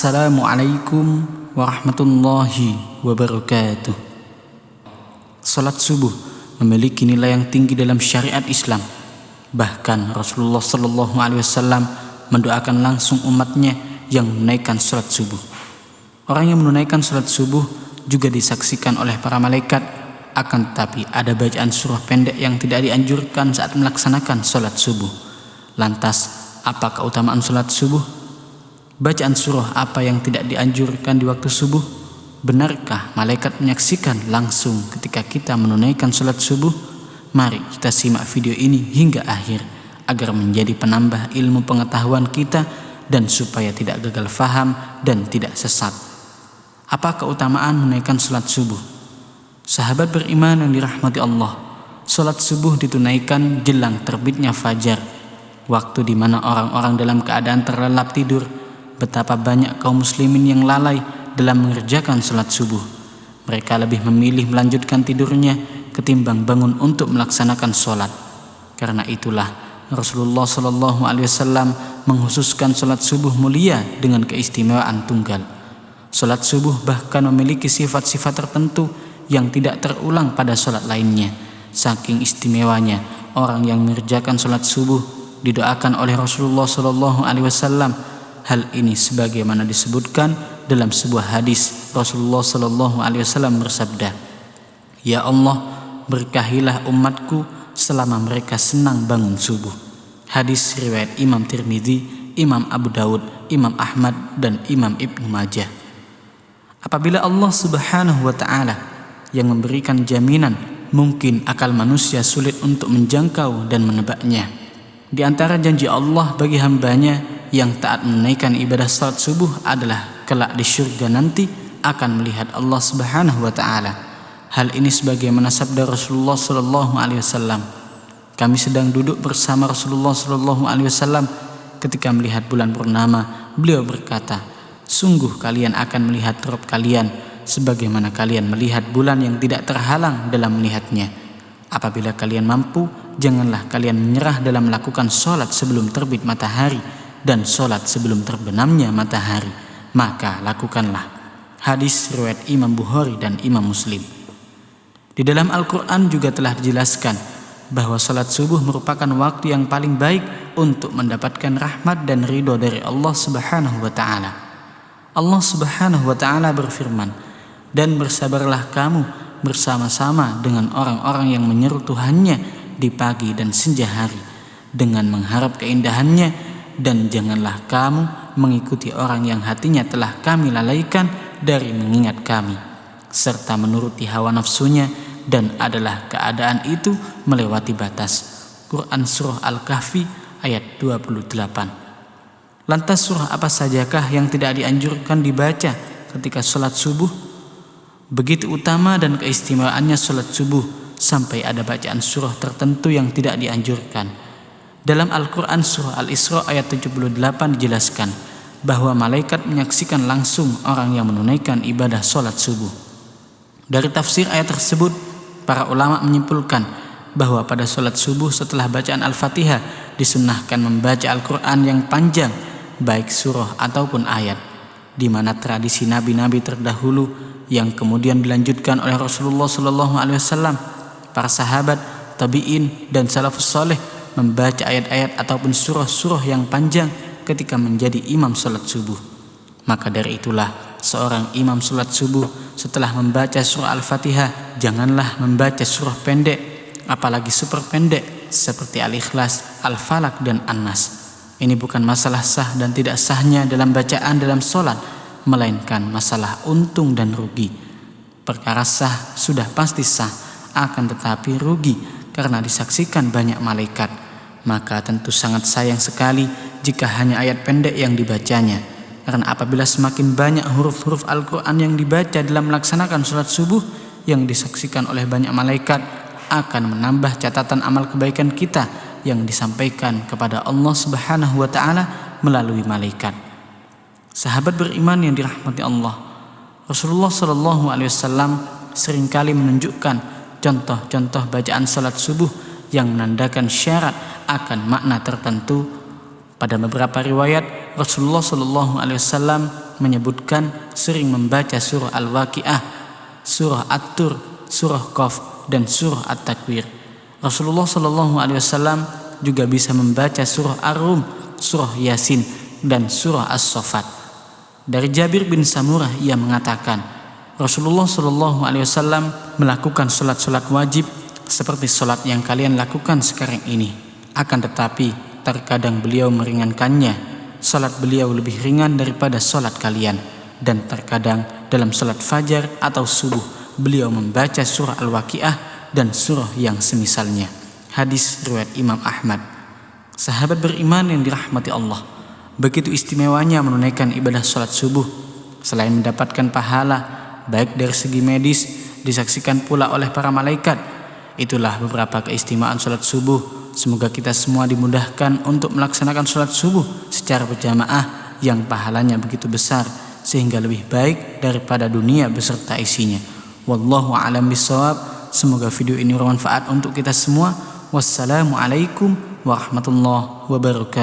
Assalamualaikum warahmatullahi wabarakatuh. Salat subuh memiliki nilai yang tinggi dalam syariat Islam. Bahkan Rasulullah SAW mendoakan langsung umatnya yang menunaikan salat subuh. Orang yang menunaikan salat subuh juga disaksikan oleh para malaikat. Akan tetapi ada bacaan surah pendek yang tidak dianjurkan saat melaksanakan salat subuh. Lantas, apa keutamaan salat subuh? Bacaan surah apa yang tidak dianjurkan di waktu subuh? Benarkah malaikat menyaksikan langsung ketika kita menunaikan salat subuh? Mari kita simak video ini hingga akhir agar menjadi penambah ilmu pengetahuan kita dan supaya tidak gagal faham dan tidak sesat. Apa keutamaan menunaikan salat subuh? Sahabat beriman yang dirahmati Allah, salat subuh ditunaikan jelang terbitnya fajar, waktu di mana orang-orang dalam keadaan terlelap tidur. Betapa banyak kaum muslimin yang lalai dalam mengerjakan salat subuh. Mereka lebih memilih melanjutkan tidurnya ketimbang bangun untuk melaksanakan salat. Karena itulah Rasulullah SAW menghususkan salat subuh mulia dengan keistimewaan tunggal. Salat subuh bahkan memiliki sifat-sifat tertentu yang tidak terulang pada salat lainnya. Saking istimewanya orang yang mengerjakan salat subuh didoakan oleh Rasulullah SAW. Hal ini sebagaimana disebutkan dalam sebuah hadis. Rasulullah SAW bersabda, "Ya Allah, berkahilah umatku selama mereka senang bangun subuh." Hadis riwayat Imam Tirmidzi, Imam Abu Daud, Imam Ahmad, dan Imam Ibnu Majah. Apabila Allah Subhanahu wa Ta'ala yang memberikan jaminan, mungkin akal manusia sulit untuk menjangkau dan menebaknya. Di antara janji Allah bagi hambanya yang taat menunaikan ibadah salat subuh adalah kelak di syurga nanti akan melihat Allah Subhanahu wa Ta'ala. Hal ini sebagaimana sabda Rasulullah SAW. Kami sedang duduk bersama Rasulullah SAW ketika melihat bulan purnama. Beliau berkata, "Sungguh kalian akan melihat Rabb kalian sebagaimana kalian melihat bulan yang tidak terhalang dalam melihatnya. Apabila kalian mampu, janganlah kalian menyerah dalam melakukan salat sebelum terbit matahari dan salat sebelum terbenamnya matahari, maka lakukanlah." Hadis riwayat Imam Bukhari dan Imam Muslim. Di dalam Al-Quran juga telah dijelaskan bahwa salat subuh merupakan waktu yang paling baik untuk mendapatkan rahmat dan ridho dari Allah Subhanahu wa Ta'ala. Allah Subhanahu wa Ta'ala berfirman, "Dan bersabarlah kamu bersama-sama dengan orang-orang yang menyeru Tuhannya di pagi dan senja hari dengan mengharap keindahannya, dan janganlah kamu mengikuti orang yang hatinya telah kami lalaikan dari mengingat kami, serta menuruti hawa nafsunya, dan adalah keadaan itu melewati batas." Quran Surah Al-Kahfi ayat 28. Lantas surah apa sajakah yang tidak dianjurkan dibaca ketika salat subuh? Begitu utama dan keistimewaannya salat subuh sampai ada bacaan surah tertentu yang tidak dianjurkan. Dalam Al-Quran surah Al-Isra ayat 78 dijelaskan bahwa malaikat menyaksikan langsung orang yang menunaikan ibadah salat subuh. Dari tafsir ayat tersebut, para ulama menyimpulkan bahwa pada salat subuh setelah bacaan Al-Fatihah disunnahkan membaca Al-Quran yang panjang, baik surah ataupun ayat, di mana tradisi nabi-nabi terdahulu yang kemudian dilanjutkan oleh Rasulullah SAW, para sahabat, tabi'in, dan salafus saleh membaca ayat-ayat ataupun surah-surah yang panjang ketika menjadi imam salat subuh. Maka dari itulah seorang imam salat subuh setelah membaca surah Al-Fatihah janganlah membaca surah pendek, apalagi super pendek seperti Al-Ikhlas, Al-Falaq, dan An-Nas. Ini bukan masalah sah dan tidak sahnya dalam bacaan dalam salat, melainkan masalah untung dan rugi. Perkara sah sudah pasti sah, akan tetapi rugi karena disaksikan banyak malaikat. Maka tentu sangat sayang sekali jika hanya ayat pendek yang dibacanya. Karena apabila semakin banyak huruf-huruf Al-Quran yang dibaca dalam melaksanakan salat subuh yang disaksikan oleh banyak malaikat, akan menambah catatan amal kebaikan kita yang disampaikan kepada Allah Subhanahu wa Ta'ala melalui malaikat. Sahabat beriman yang dirahmati Allah, Rasulullah SAW seringkali menunjukkan contoh-contoh bacaan salat subuh yang menandakan syarat akan makna tertentu. Pada beberapa riwayat Rasulullah SAW menyebutkan sering membaca surah Al-Waqiah, surah At-Tur, surah Qaf, dan surah At-Takwir. Rasulullah SAW juga bisa membaca surah Ar-Rum, surah Yasin, dan surah As-Saffat. Dari Jabir bin Samurah ia mengatakan, Rasulullah SAW melakukan solat-solat wajib seperti solat yang kalian lakukan sekarang ini. Akan tetapi terkadang beliau meringankannya. Solat beliau lebih ringan daripada solat kalian. Dan terkadang dalam solat fajar atau subuh beliau membaca surah Al-Waqiah dan surah yang semisalnya. Hadis riwayat Imam Ahmad. Sahabat beriman yang dirahmati Allah, begitu istimewanya menunaikan ibadah salat subuh. Selain mendapatkan pahala baik dari segi medis, disaksikan pula oleh para malaikat. Itulah beberapa keistimewaan salat subuh. Semoga kita semua dimudahkan untuk melaksanakan salat subuh secara berjamaah yang pahalanya begitu besar sehingga lebih baik daripada dunia beserta isinya. Wallahu a'lam bishawab. Semoga video ini bermanfaat untuk kita semua. Wassalamualaikum warahmatullahi wabarakatuh.